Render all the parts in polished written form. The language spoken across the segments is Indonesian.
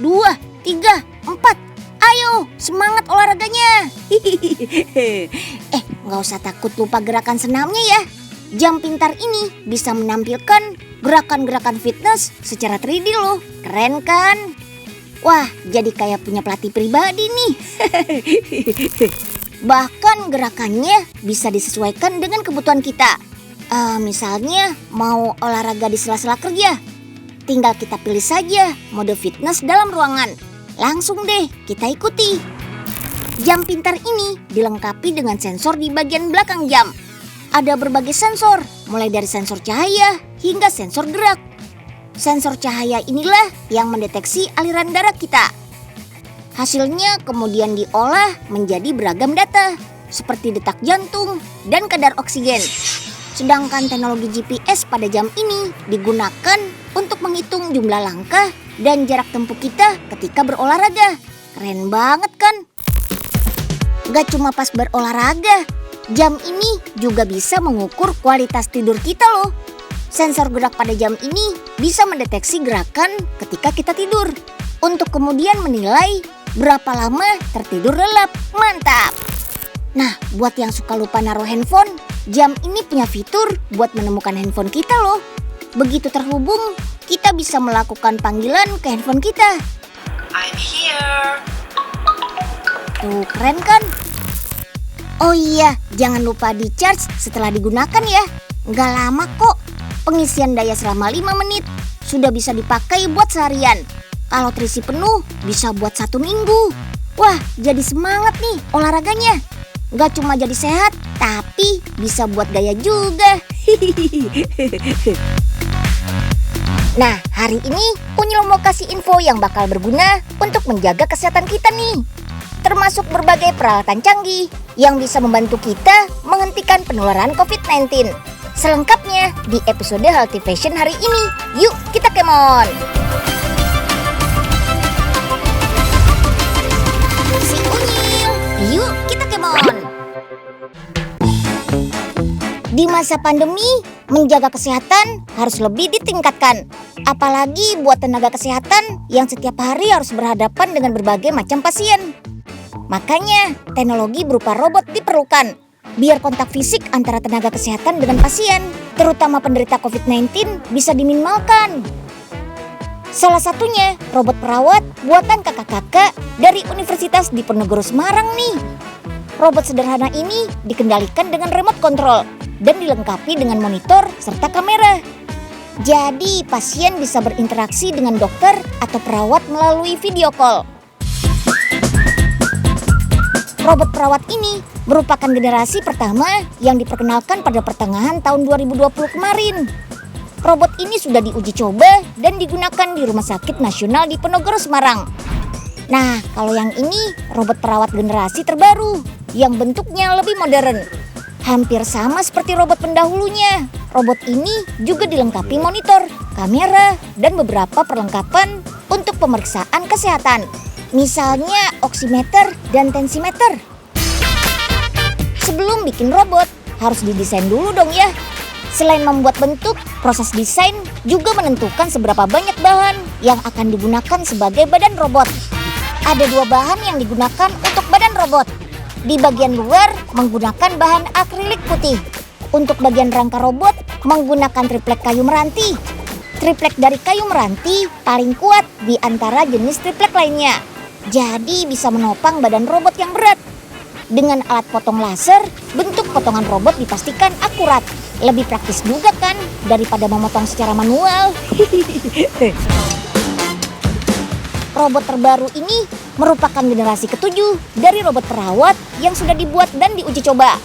2, 3, 4. Ayo, semangat olahraganya. Nggak usah takut lupa gerakan senamnya ya. Jam pintar ini bisa menampilkan gerakan-gerakan fitness secara 3D loh. Keren kan? Wah, jadi kayak punya pelatih pribadi nih. Bahkan gerakannya bisa disesuaikan dengan kebutuhan kita. Misalnya mau olahraga di sela-sela kerja, tinggal kita pilih saja mode fitness dalam ruangan. Langsung deh kita ikuti. Jam pintar ini dilengkapi dengan sensor di bagian belakang jam. Ada berbagai sensor, mulai dari sensor cahaya hingga sensor gerak. Sensor cahaya inilah yang mendeteksi aliran darah kita. Hasilnya kemudian diolah menjadi beragam data, seperti detak jantung dan kadar oksigen. Sedangkan teknologi GPS pada jam ini digunakan untuk menghitung jumlah langkah dan jarak tempuh kita ketika berolahraga. Keren banget kan? Gak cuma pas berolahraga, jam ini juga bisa mengukur kualitas tidur kita loh. Sensor gerak pada jam ini bisa mendeteksi gerakan ketika kita tidur, untuk kemudian menilai berapa lama tertidur lelap. Mantap! Nah, buat yang suka lupa naruh handphone, jam ini punya fitur buat menemukan handphone kita loh. Begitu terhubung, kita bisa melakukan panggilan ke handphone kita. I'm here. Tuh, keren kan? Oh iya, jangan lupa di-charge setelah digunakan ya. Nggak lama kok. Pengisian daya selama 5 menit sudah bisa dipakai buat seharian. Kalau terisi penuh, bisa buat 1 minggu. Wah, jadi semangat nih olahraganya. Nggak cuma jadi sehat, tapi bisa buat gaya juga. Nah, hari ini Unyil mau kasih info yang bakal berguna untuk menjaga kesehatan kita nih. Termasuk berbagai peralatan canggih yang bisa membantu kita menghentikan penularan COVID-19. Selengkapnya di episode Healthy Fashion hari ini. Yuk kita kemon! Si Unyil, yuk kita kemon! Di masa pandemi, menjaga kesehatan harus lebih ditingkatkan. Apalagi buat tenaga kesehatan yang setiap hari harus berhadapan dengan berbagai macam pasien. Makanya, teknologi berupa robot diperlukan, biar kontak fisik antara tenaga kesehatan dengan pasien, terutama penderita COVID-19, bisa diminimalkan. Salah satunya, robot perawat buatan kakak-kakak dari Universitas Diponegoro Semarang nih. Robot sederhana ini dikendalikan dengan remote control dan dilengkapi dengan monitor serta kamera. Jadi, pasien bisa berinteraksi dengan dokter atau perawat melalui video call. Robot perawat ini merupakan generasi pertama yang diperkenalkan pada pertengahan tahun 2020 kemarin. Robot ini sudah diuji coba dan digunakan di Rumah Sakit Nasional Diponegoro Semarang. Nah, kalau yang ini robot perawat generasi terbaru yang bentuknya lebih modern. Hampir sama seperti robot pendahulunya. Robot ini juga dilengkapi monitor, kamera, dan beberapa perlengkapan untuk pemeriksaan kesehatan. Misalnya oximeter dan tensimeter. Sebelum bikin robot, harus didesain dulu dong ya. Selain membuat bentuk, proses desain juga menentukan seberapa banyak bahan yang akan digunakan sebagai badan robot. Ada 2 bahan yang digunakan untuk badan robot. Di bagian luar menggunakan bahan akrilik putih. Untuk bagian rangka robot menggunakan triplek kayu meranti. Triplek dari kayu meranti paling kuat di antara jenis triplek lainnya. Jadi bisa menopang badan robot yang berat. Dengan alat potong laser, bentuk potongan robot dipastikan akurat. Lebih praktis juga kan daripada memotong secara manual. Robot terbaru ini merupakan generasi ke-7 dari robot perawat yang sudah dibuat dan diuji coba.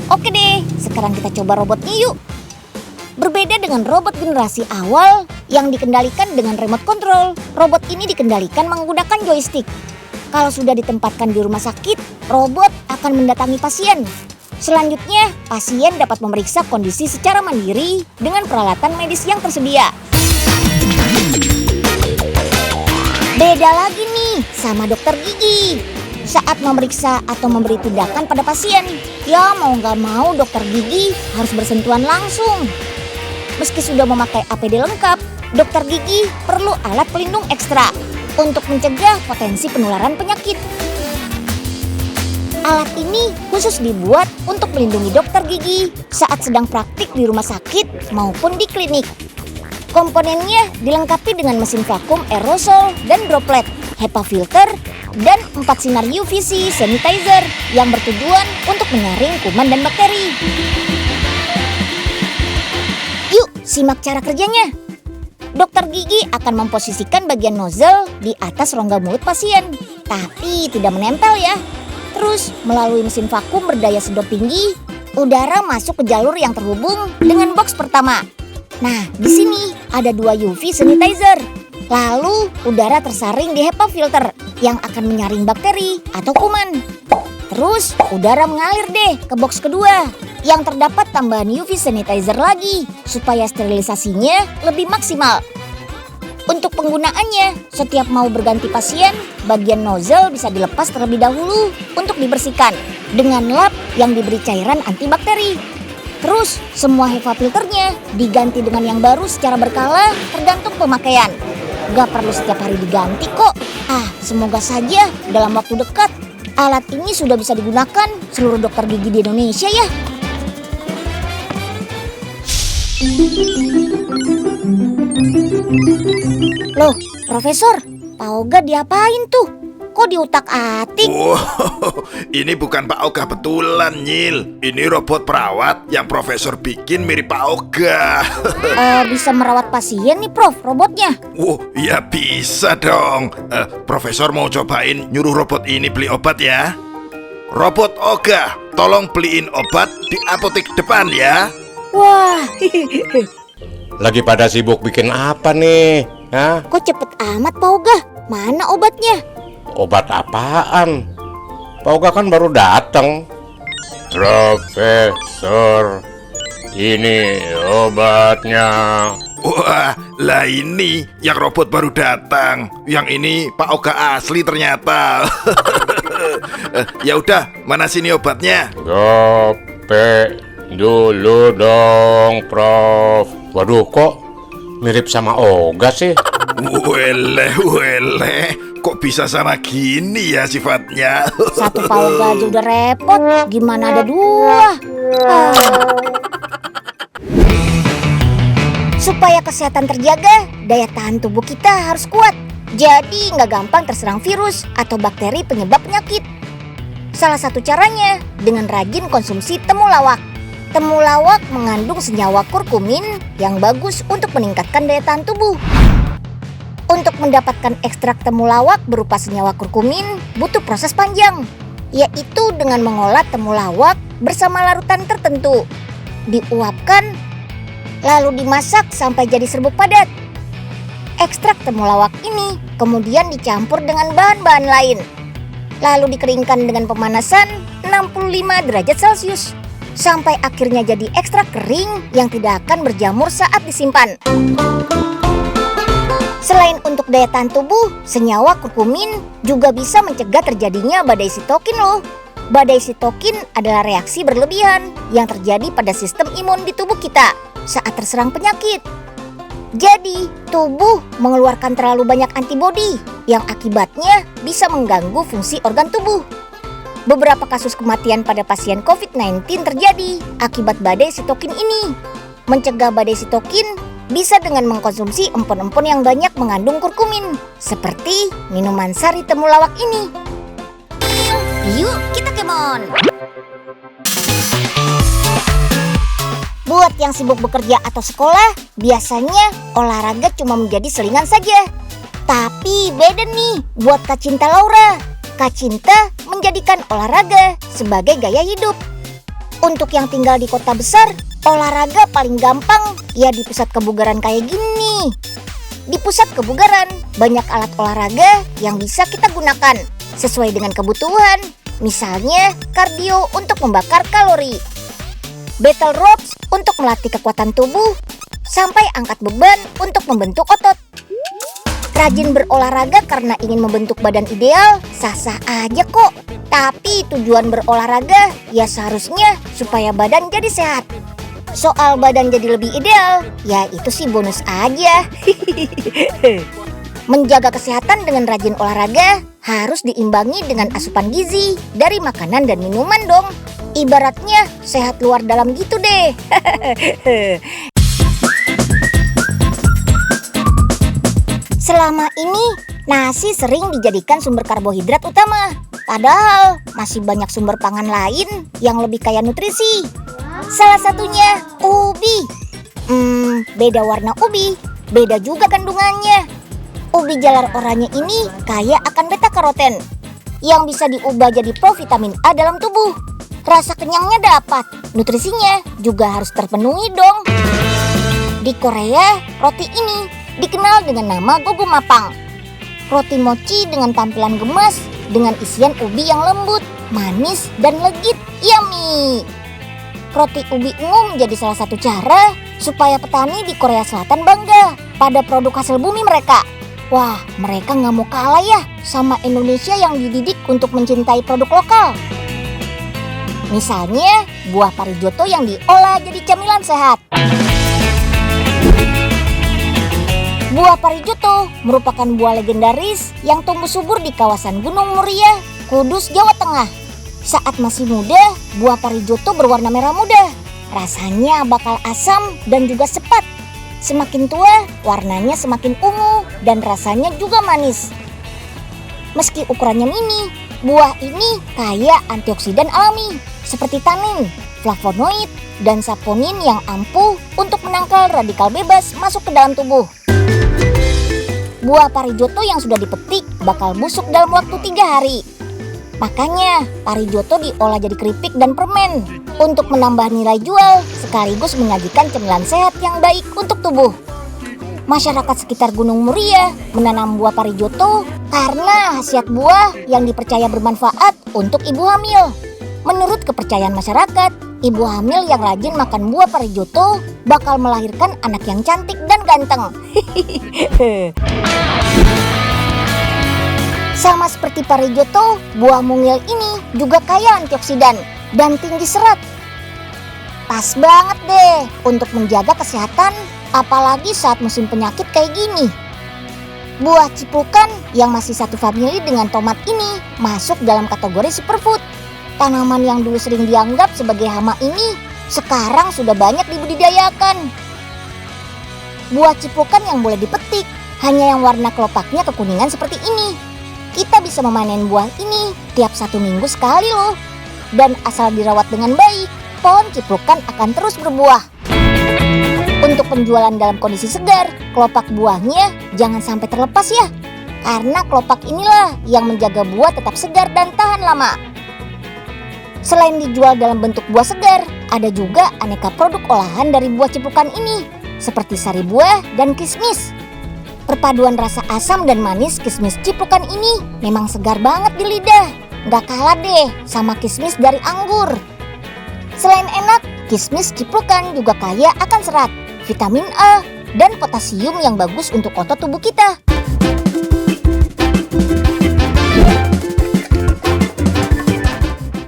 Oke deh, sekarang kita coba robotnya yuk. Berbeda dengan robot generasi awal yang dikendalikan dengan remote control, robot ini dikendalikan menggunakan joystick. Kalau sudah ditempatkan di rumah sakit, robot akan mendatangi pasien. Selanjutnya, pasien dapat memeriksa kondisi secara mandiri dengan peralatan medis yang tersedia. Beda lagi nih sama dokter gigi. Saat memeriksa atau memberi tindakan pada pasien, ya mau gak mau dokter gigi harus bersentuhan langsung. Meski sudah memakai APD lengkap, dokter gigi perlu alat pelindung ekstra untuk mencegah potensi penularan penyakit. Alat ini khusus dibuat untuk melindungi dokter gigi saat sedang praktik di rumah sakit maupun di klinik. Komponennya dilengkapi dengan mesin vakum aerosol dan droplet, HEPA filter, dan 4 sinar UVC sanitizer yang bertujuan untuk menyaring kuman dan bakteri. Yuk, simak cara kerjanya. Dokter gigi akan memposisikan bagian nozzle di atas rongga mulut pasien, tapi tidak menempel ya. Terus, melalui mesin vakum berdaya sedot tinggi, udara masuk ke jalur yang terhubung dengan box pertama. Nah, di sini ada 2 UV sanitizer. Lalu, udara tersaring di HEPA filter yang akan menyaring bakteri atau kuman. Terus, udara mengalir deh ke box kedua yang terdapat tambahan UV sanitizer lagi supaya sterilisasinya lebih maksimal. Untuk penggunaannya, setiap mau berganti pasien, bagian nozzle bisa dilepas terlebih dahulu untuk dibersihkan dengan lap yang diberi cairan antibakteri. Terus, semua HEPA filternya diganti dengan yang baru secara berkala tergantung pemakaian. Gak perlu setiap hari diganti kok. Semoga saja dalam waktu dekat alat ini sudah bisa digunakan seluruh dokter gigi di Indonesia ya. Loh, Profesor, Pak Oga diapain tuh? Kok diutak-atik? Ini bukan Pak Oga betulan, Nyil. Ini robot perawat yang Profesor bikin mirip Pak Oga. Bisa merawat pasien nih, Prof, robotnya? Ya bisa dong. Profesor mau cobain nyuruh robot ini beli obat ya. Robot Oga, tolong beliin obat di apotek depan ya. Wah, Lagi pada sibuk bikin apa nih? Hah? kok cepet amat Pak Oga? Mana obatnya? Obat apaan? Pak Oga kan baru datang. Profesor, ini obatnya. Wah, lah ini yang robot baru datang. Yang ini Pak Oga asli ternyata. Ya udah, mana sini obatnya? Gope dulu dong, Prof. Waduh, kok mirip sama Oga sih? Wele, kok bisa sama gini ya sifatnya? Satu Pak Oga aja udah repot, gimana ada 2? Supaya kesehatan terjaga, daya tahan tubuh kita harus kuat. Jadi nggak gampang terserang virus atau bakteri penyebab penyakit. Salah satu caranya dengan rajin konsumsi temulawak. Temulawak mengandung senyawa kurkumin yang bagus untuk meningkatkan daya tahan tubuh. Untuk mendapatkan ekstrak temulawak berupa senyawa kurkumin butuh proses panjang, yaitu dengan mengolah temulawak bersama larutan tertentu. Diuapkan, lalu dimasak sampai jadi serbuk padat. Ekstrak temulawak ini kemudian dicampur dengan bahan-bahan lain. Lalu dikeringkan dengan pemanasan 65 derajat Celcius. Sampai akhirnya jadi ekstrak kering yang tidak akan berjamur saat disimpan. Selain untuk daya tahan tubuh, senyawa kurkumin juga bisa mencegah terjadinya badai sitokin loh. Badai sitokin adalah reaksi berlebihan yang terjadi pada sistem imun di tubuh kita saat terserang penyakit. Jadi, tubuh mengeluarkan terlalu banyak antibodi yang akibatnya bisa mengganggu fungsi organ tubuh. Beberapa kasus kematian pada pasien COVID-19 terjadi akibat badai sitokin ini. Mencegah badai sitokin bisa dengan mengkonsumsi empon-empon yang banyak mengandung kurkumin, seperti minuman sari temulawak ini. Yuk kita kemon! Buat yang sibuk bekerja atau sekolah, biasanya olahraga cuma menjadi selingan saja. Tapi beda nih buat Kak Cinta Laura. Kak Cinta menjadikan olahraga sebagai gaya hidup. Untuk yang tinggal di kota besar, olahraga paling gampang ya di pusat kebugaran kayak gini. Di pusat kebugaran, banyak alat olahraga yang bisa kita gunakan sesuai dengan kebutuhan. Misalnya, kardio untuk membakar kalori, battle ropes untuk melatih kekuatan tubuh, sampai angkat beban untuk membentuk otot. Rajin berolahraga karena ingin membentuk badan ideal, sah-sah aja kok. Tapi tujuan berolahraga ya seharusnya supaya badan jadi sehat. Soal badan jadi lebih ideal, ya itu sih bonus aja. Menjaga kesehatan dengan rajin olahraga harus diimbangi dengan asupan gizi dari makanan dan minuman dong. Ibaratnya sehat luar dalam gitu deh. Selama ini nasi sering dijadikan sumber karbohidrat utama. Padahal masih banyak sumber pangan lain yang lebih kaya nutrisi. Salah satunya ubi. Beda warna ubi, beda juga kandungannya. Ubi jalar oranye ini kaya akan beta karoten yang bisa diubah jadi provitamin A dalam tubuh. Rasa kenyangnya dapat, nutrisinya juga harus terpenuhi dong. Di Korea, roti ini dikenal dengan nama gogumapang. Roti mochi dengan tampilan gemas dengan isian ubi yang lembut, manis, dan legit. Yummy! Roti ubi ungu menjadi salah satu cara supaya petani di Korea Selatan bangga pada produk hasil bumi mereka. Wah, mereka nggak mau kalah ya sama Indonesia yang dididik untuk mencintai produk lokal. Misalnya, buah parijoto yang diolah jadi camilan sehat. Buah parijoto merupakan buah legendaris yang tumbuh subur di kawasan Gunung Muria, Kudus, Jawa Tengah. Saat masih muda, buah parijoto berwarna merah muda. Rasanya bakal asam dan juga sepat. Semakin tua, warnanya semakin ungu dan rasanya juga manis. Meski ukurannya mini, buah ini kaya antioksidan alami seperti tanin, flavonoid, dan saponin yang ampuh untuk menangkal radikal bebas masuk ke dalam tubuh. Buah parijoto yang sudah dipetik bakal busuk dalam waktu 3 hari. Makanya parijoto diolah jadi keripik dan permen untuk menambah nilai jual sekaligus menyajikan cemilan sehat yang baik untuk tubuh. Masyarakat sekitar Gunung Muria menanam buah parijoto karena khasiat buah yang dipercaya bermanfaat untuk ibu hamil. Menurut kepercayaan masyarakat, ibu hamil yang rajin makan buah parijoto bakal melahirkan anak yang cantik dan ganteng. Sama seperti parijoto, buah mungil ini juga kaya antioksidan dan tinggi serat. Pas banget deh untuk menjaga kesehatan, apalagi saat musim penyakit kayak gini. Buah cipukan yang masih satu famili dengan tomat ini masuk dalam kategori superfood. Tanaman yang dulu sering dianggap sebagai hama ini sekarang sudah banyak dibudidayakan. Buah cipukan yang boleh dipetik hanya yang warna kelopaknya kekuningan seperti ini. Kita bisa memanen buah ini tiap 1 minggu sekali loh. Dan asal dirawat dengan baik, pohon cipukan akan terus berbuah. Untuk penjualan dalam kondisi segar, kelopak buahnya jangan sampai terlepas ya. Karena kelopak inilah yang menjaga buah tetap segar dan tahan lama. Selain dijual dalam bentuk buah segar, ada juga aneka produk olahan dari buah cipukan ini, seperti sari buah dan kismis. Perpaduan rasa asam dan manis kismis cipukan ini memang segar banget di lidah. Gak kalah deh sama kismis dari anggur. Selain enak, kismis cipukan juga kaya akan serat, vitamin A, dan potasium yang bagus untuk otot tubuh kita.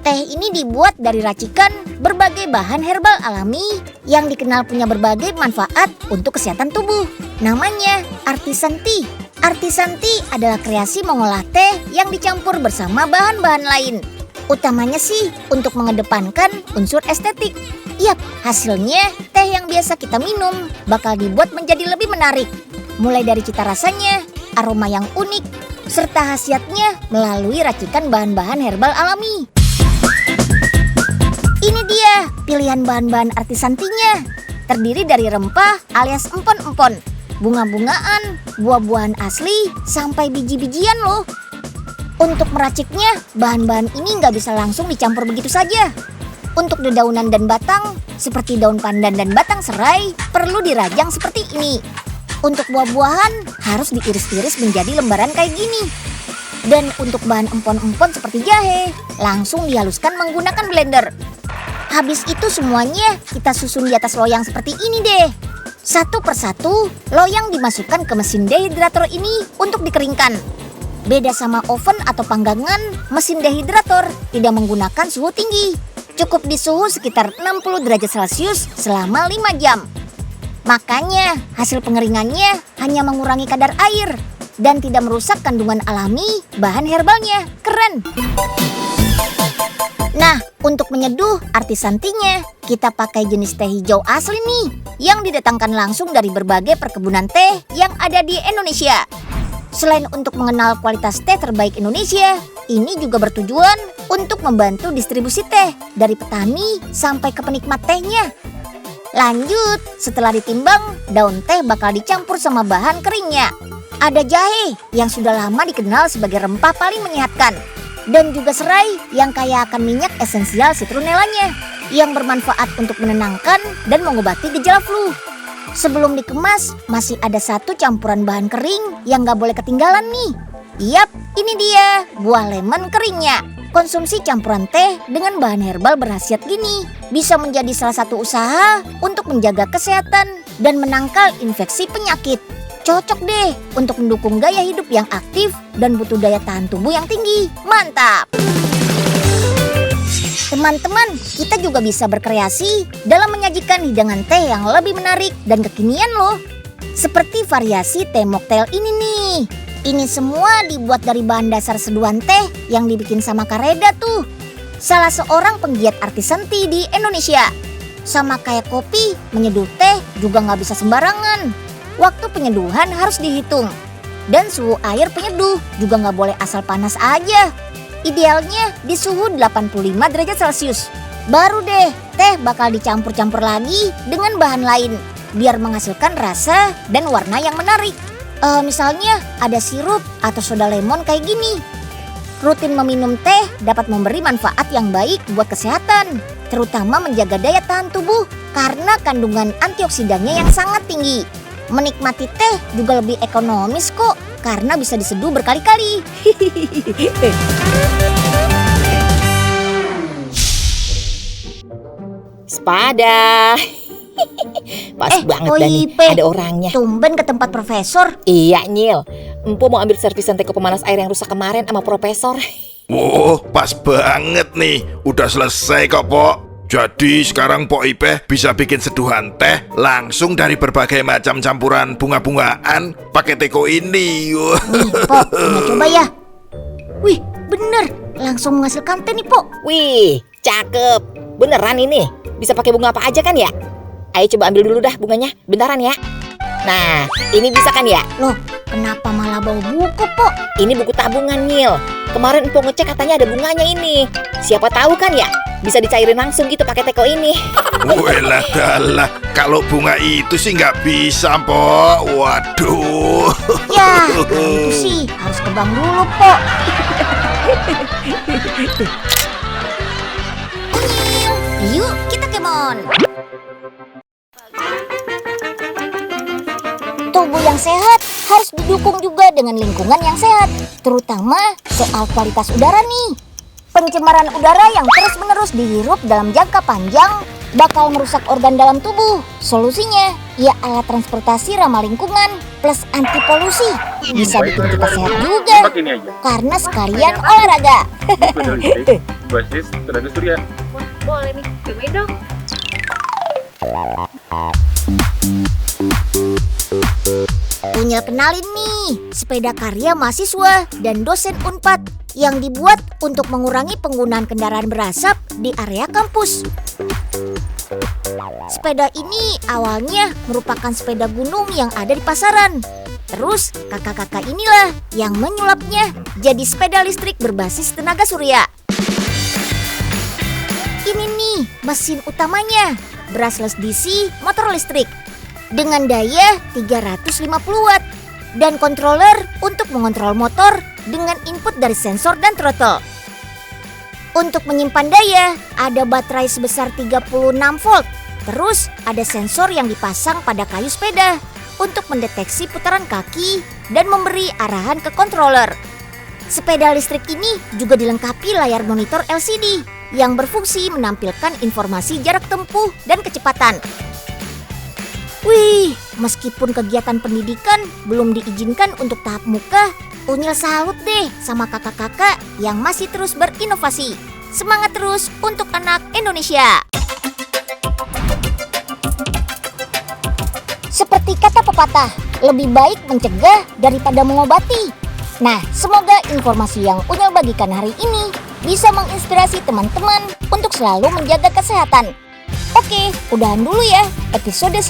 Teh ini dibuat dari racikan berbagai bahan herbal alami yang dikenal punya berbagai manfaat untuk kesehatan tubuh. Namanya Artisan Tea. Artisan Tea adalah kreasi mengolah teh yang dicampur bersama bahan-bahan lain. Utamanya sih untuk mengedepankan unsur estetik. Yap, hasilnya teh yang biasa kita minum bakal dibuat menjadi lebih menarik. Mulai dari cita rasanya, aroma yang unik, serta khasiatnya melalui racikan bahan-bahan herbal alami. Ini dia pilihan bahan-bahan Artisan Tea-nya. Terdiri dari rempah alias empon-empon, bunga-bungaan, buah-buahan asli, sampai biji-bijian loh. Untuk meraciknya, bahan-bahan ini nggak bisa langsung dicampur begitu saja. Untuk dedaunan dan batang, seperti daun pandan dan batang serai, perlu dirajang seperti ini. Untuk buah-buahan, harus diiris-iris menjadi lembaran kayak gini. Dan untuk bahan empon-empon seperti jahe, langsung dihaluskan menggunakan blender. Habis itu semuanya kita susun di atas loyang seperti ini deh. Satu persatu, loyang dimasukkan ke mesin dehidrator ini untuk dikeringkan. Beda sama oven atau panggangan, mesin dehidrator tidak menggunakan suhu tinggi. cukup di suhu sekitar 60 derajat Celcius selama 5 jam. Makanya hasil pengeringannya hanya mengurangi kadar air dan tidak merusak kandungan alami bahan herbalnya. Keren! Nah, untuk menyeduh artisan tea-nya, kita pakai jenis teh hijau asli nih, yang didatangkan langsung dari berbagai perkebunan teh yang ada di Indonesia. Selain untuk mengenal kualitas teh terbaik Indonesia, ini juga bertujuan untuk membantu distribusi teh dari petani sampai ke penikmat tehnya. Lanjut, setelah ditimbang, daun teh bakal dicampur sama bahan keringnya. Ada jahe yang sudah lama dikenal sebagai rempah paling menyehatkan. Dan juga serai yang kaya akan minyak esensial citronellanya yang bermanfaat untuk menenangkan dan mengobati gejala flu. Sebelum dikemas, masih ada satu campuran bahan kering yang gak boleh ketinggalan nih. Yap, ini dia, buah lemon keringnya. Konsumsi campuran teh dengan bahan herbal berkhasiat gini bisa menjadi salah satu usaha untuk menjaga kesehatan dan menangkal infeksi penyakit. Cocok deh untuk mendukung gaya hidup yang aktif dan butuh daya tahan tubuh yang tinggi. Mantap! Teman-teman, kita juga bisa berkreasi dalam menyajikan hidangan teh yang lebih menarik dan kekinian loh. Seperti variasi teh mocktail ini nih. Ini semua dibuat dari bahan dasar seduhan teh yang dibikin sama Kak Reda tuh. Salah seorang penggiat artisan teh di Indonesia. Sama kayak kopi, menyeduh teh juga nggak bisa sembarangan. Waktu penyeduhan harus dihitung. Dan suhu air penyeduh juga nggak boleh asal panas aja. Idealnya di suhu 85 derajat Celcius. Baru deh teh bakal dicampur-campur lagi dengan bahan lain biar menghasilkan rasa dan warna yang menarik. Misalnya ada sirup atau soda lemon kayak gini. Rutin meminum teh dapat memberi manfaat yang baik buat kesehatan, terutama menjaga daya tahan tubuh karena kandungan antioksidannya yang sangat tinggi. Menikmati teh juga lebih ekonomis kok, karena bisa diseduh berkali-kali. Sepada. Pas banget dah nih, ada orangnya. Tumben ke tempat profesor. Iya, Nyil. Empu mau ambil servisan teko pemanas air yang rusak kemarin sama profesor. Oh, pas banget nih. Udah selesai kok, Pok. Jadi sekarang Pok Ipeh bisa bikin seduhan teh langsung dari berbagai macam campuran bunga-bungaan pakai teko ini. Nih, Pok, coba ya. Wih, bener. Langsung menghasilkan teh nih, Pok. Wih, cakep. Beneran ini. Bisa pakai bunga apa aja kan ya? Ayo coba ambil dulu dah bunganya. Bentaran ya. Nah, ini bisa kan ya? Loh, kenapa malah bau buku, Pok? Ini buku tabungan, Nyil. Kemarin Empo ngecek katanya ada bunganya ini. Siapa tahu kan ya? Bisa dicairin langsung gitu pakai teko ini. Welah dalah, kalau bunga itu sih nggak bisa, Pok. Waduh. Ya, kalau itu sih harus ke bank dulu, Pok. Yuk, kita kemon. Tubuh yang sehat harus didukung juga dengan lingkungan yang sehat, terutama soal kualitas udara nih. Pencemaran udara yang terus-menerus dihirup dalam jangka panjang bakal merusak organ dalam tubuh. Solusinya, ya alat transportasi ramah lingkungan plus anti polusi. Bisa bikin kita sehat juga, karena sekalian olahraga. Basis tenaga surya. Boleh nih, cobain dong. Punya kenalin nih, sepeda karya mahasiswa dan dosen Unpad yang dibuat untuk mengurangi penggunaan kendaraan berasap di area kampus. Sepeda ini awalnya merupakan sepeda gunung yang ada di pasaran. Terus kakak-kakak inilah yang menyulapnya jadi sepeda listrik berbasis tenaga surya. Ini nih mesin utamanya, brushless DC motor listrik dengan daya 350 watt dan controller untuk mengontrol motor dengan input dari sensor dan throttle. Untuk menyimpan daya, ada baterai sebesar 36 volt. Terus ada sensor yang dipasang pada kayu sepeda untuk mendeteksi putaran kaki dan memberi arahan ke controller. Sepeda listrik ini juga dilengkapi layar monitor LCD yang berfungsi menampilkan informasi jarak tempuh dan kecepatan. Wih, meskipun kegiatan pendidikan belum diizinkan untuk tahap muka, Unyil salut deh sama kakak-kakak yang masih terus berinovasi. Semangat terus untuk anak Indonesia. Seperti kata pepatah, lebih baik mencegah daripada mengobati. Nah, semoga informasi yang Unyil bagikan hari ini bisa menginspirasi teman-teman untuk selalu menjaga kesehatan. Oke, udahan dulu ya episode